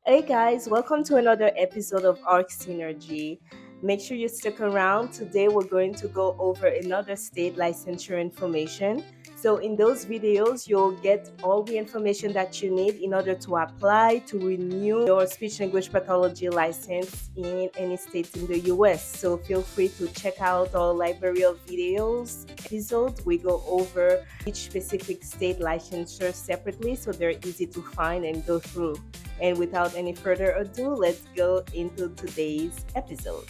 Hey guys, welcome to another episode of Arc Synergy. Make sure you stick around. Today we're going to go over another state licensure information. So in those videos, you'll get all the information that you need in order to apply to renew your speech language pathology license in any state in the US. So feel free to check out our library of videos. Episodes we go over each specific state licensure separately so they're easy to find and go through. And without any further ado, let's go into today's episode.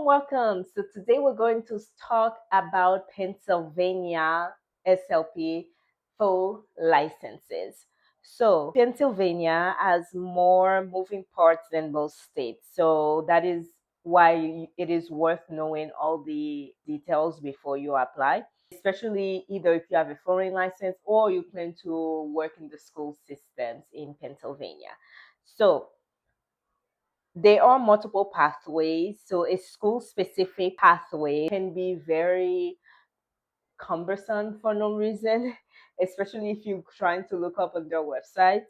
Welcome. So today we're going to talk about Pennsylvania SLP full licenses. So Pennsylvania has more moving parts than most states. So that is why it is worth knowing all the details before you apply, especially either if you have a foreign license or you plan to work in the school systems in Pennsylvania. So there are multiple pathways. So a school specific pathway can be very cumbersome for no reason, especially if you're trying to look up on their website.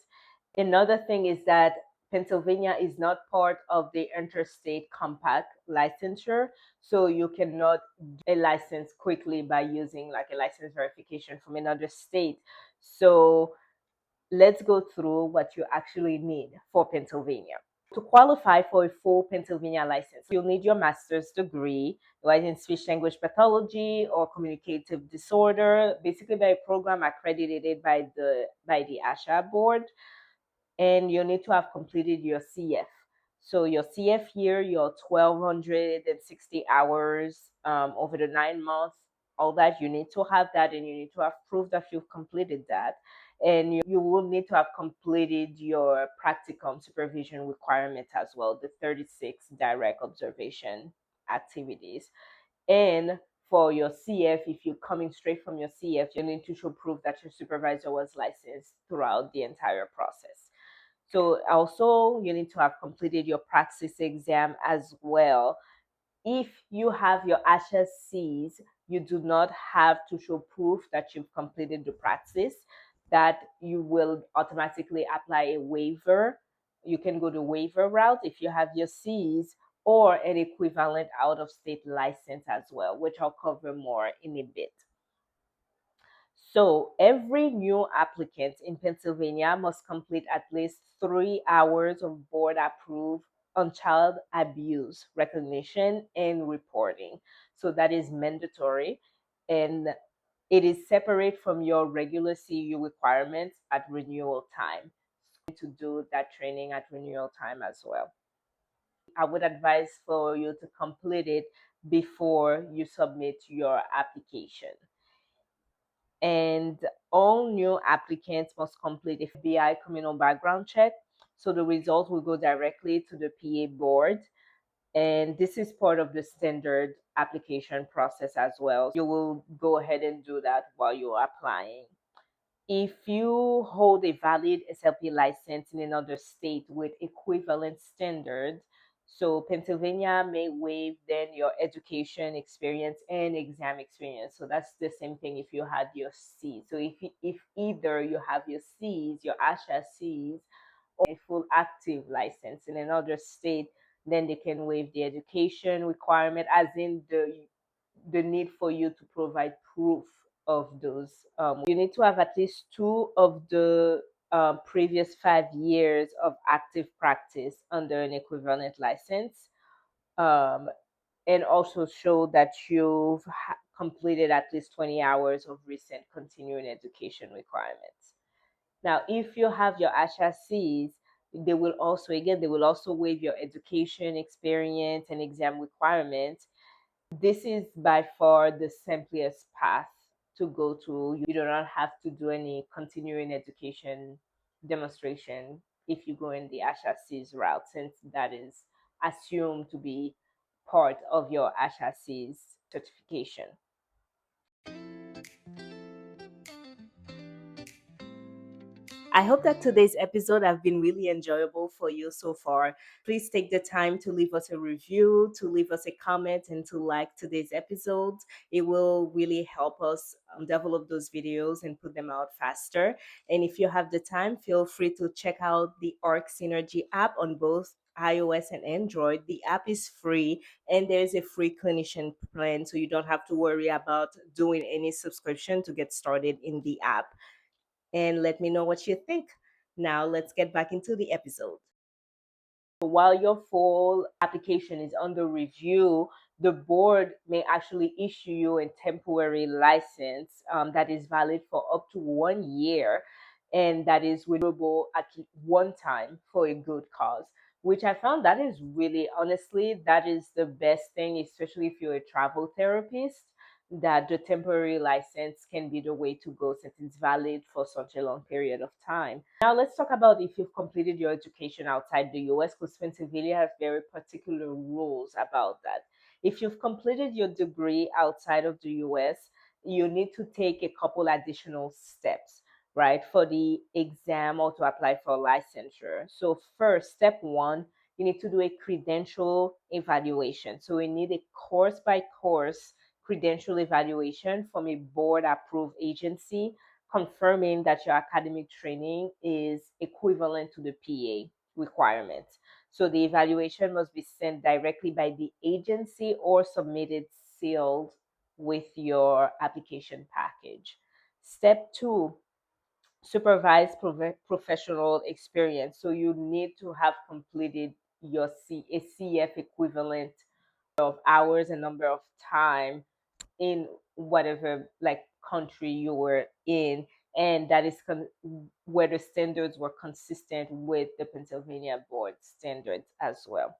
Another thing is that Pennsylvania is not part of the interstate compact licensure, so you cannot get a license quickly by using like a license verification from another state. So let's go through what you actually need for Pennsylvania. To qualify for a full Pennsylvania license, you'll need your master's degree, either in speech language pathology or communicative disorder, basically by a program accredited by the ASHA board, and you need to have completed your CF. So your CF year, your 1,260 hours over the 9 months, all that, you need to have that, and you need to have proof that you've completed that. And you will need to have completed your practicum supervision requirements as well, the 36 direct observation activities. And for your CF, if you're coming straight from your CF, you need to show proof that your supervisor was licensed throughout the entire process. So also you need to have completed your praxis exam as well. If you have your HSCs, you do not have to show proof that you've completed the praxis, that you will automatically apply a waiver. You can go the waiver route if you have your Cs or an equivalent out of state license as well, which I'll cover more in a bit. So every new applicant in Pennsylvania must complete at least 3 hours of board approved on child abuse recognition and reporting. So that is mandatory, and it is separate from your regular CU requirements at renewal time. To do that training at renewal time as well. I would advise for you to complete it before you submit your application. And all new applicants must complete a FBI criminal background check. So the results will go directly to the PA board. And this is part of the standard application process as well. You will go ahead and do that while you're applying. If you hold a valid SLP license in another state with equivalent standards, so Pennsylvania may waive then your education experience and exam experience. So that's the same thing if you had your C. So if either you have your C's, your ASHA C's, or a full active license in another state, then they can waive the education requirement, as in the need for you to provide proof of those. You need to have at least two of the previous 5 years of active practice under an equivalent license, um, and also show that you've completed at least 20 hours of recent continuing education requirements. Now, if you have your HSCs, they will also waive your education experience and exam requirements. This is by far the simplest path to go to. You do not have to do any continuing education demonstration if you go in the HSC's route, since that is assumed to be part of your HSC's certification. I hope that today's episode have been really enjoyable for you so far. Please take the time to leave us a review, to leave us a comment, and to like today's episodes. It will really help us develop those videos and put them out faster. And if you have the time, feel free to check out the ARC Synergy app on both iOS and Android. The app is free and there's a free clinician plan, so you don't have to worry about doing any subscription to get started in the app. And let me know what you think. Now, let's get back into the episode. While your full application is under review, the board may actually issue you a temporary license that is valid for up to 1 year and that is renewable at one time for a good cause. Which I found that is really, honestly, that is the best thing, especially if you're a travel therapist, that the temporary license can be the way to go since it's valid for such a long period of time. Now, let's talk about if you've completed your education outside the US, because Pennsylvania has very particular rules about that. If you've completed your degree outside of the US, you need to take a couple additional steps, right, for the exam or to apply for licensure. So, first, step one, you need to do a credential evaluation. So, we need a course by course credential evaluation from a board approved agency confirming that your academic training is equivalent to the PA requirements. So the evaluation must be sent directly by the agency or submitted sealed with your application package. Step two, supervised professional experience. So you need to have completed your a CF equivalent of hours and number of time in whatever like country you were in, and that is where the standards were consistent with the Pennsylvania board standards as well.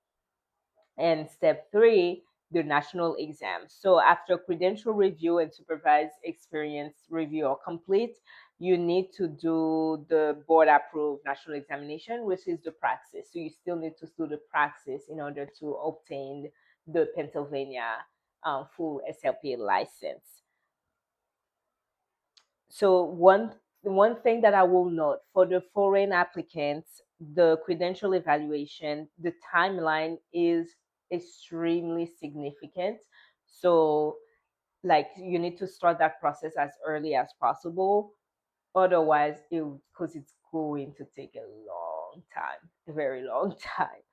And step three, the national exam. So after credential review and supervised experience review are complete, you need to do the board approved national examination, which is the praxis. So you still need to do the praxis in order to obtain the Pennsylvania full SLP license. So one thing that I will note for the foreign applicants, the credential evaluation, the timeline is extremely significant. So like you need to start that process as early as possible. Otherwise, because it's going to take a long time, a very long time.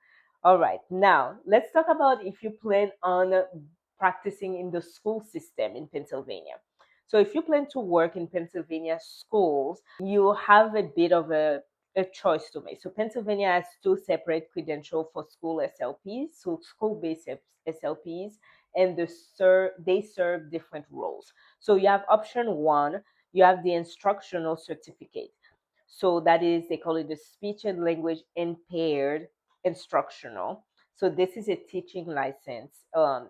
All right, now let's talk about if you plan on practicing in the school system in Pennsylvania. So, if you plan to work in Pennsylvania schools, you have a bit of a choice to make. So, Pennsylvania has two separate credentials for school SLPs, so school based SLPs, and they serve different roles. So, you have option one, you have the instructional certificate. So that is, they call it the speech and language impaired instructional. So this is a teaching license.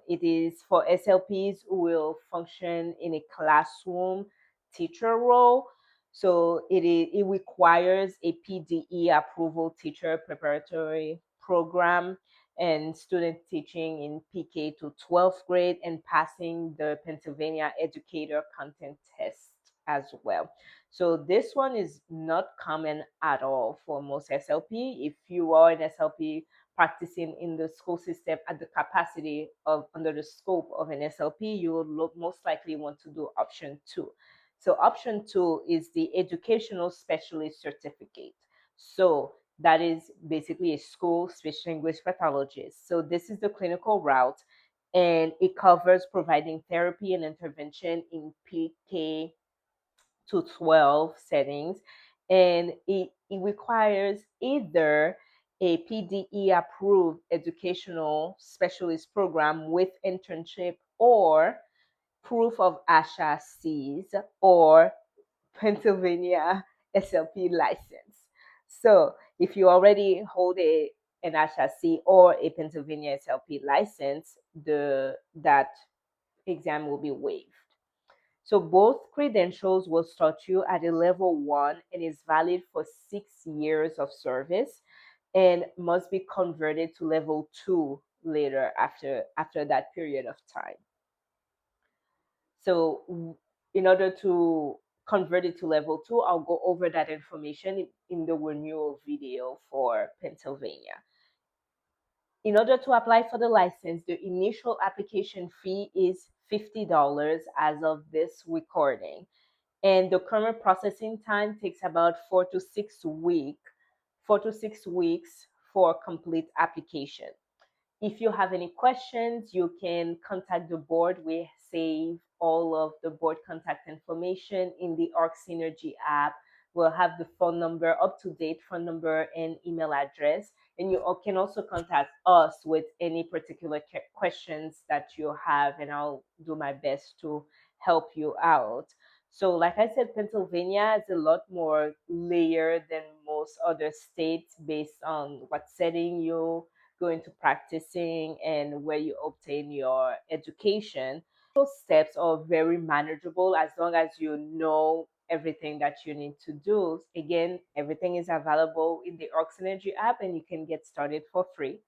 It is for SLPs who will function in a classroom teacher role. So it requires a PDE approval teacher preparatory program and student teaching in PK to 12th grade and passing the Pennsylvania Educator Content Test as well. So this one is not common at all for most SLP. If you are an SLP practicing in the school system at the capacity of under the scope of an SLP, you will most likely want to do option two. So option two is the educational specialist certificate. So that is basically a school speech language pathologist. So this is the clinical route and it covers providing therapy and intervention in PK to 12 settings, and it requires either a PDE approved educational specialist program with internship or proof of ASHA Cs or Pennsylvania SLP license. So if you already hold an ASHA C or a Pennsylvania SLP license, that exam will be waived. So both credentials will start you at a level one and is valid for 6 years of service and must be converted to level two later after that period of time. So in order to convert it to level 2, I'll go over that information in the renewal video for Pennsylvania. In order to apply for the license, the initial application fee is $50 as of this recording. And the current processing time takes about 4 to 6 weeks for complete application. If you have any questions, you can contact the board. We save all of the board contact information in the Arc Synergy app. We'll have the phone number, up-to-date phone number and email address. And you can also contact us with any particular questions that you have, and I'll do my best to help you out. So, like I said, Pennsylvania is a lot more layered than most other states based on what setting you go into practicing and where you obtain your education. Those steps are very manageable as long as you know everything that you need to do. Again, everything is available in the Ox Energy app and you can get started for free.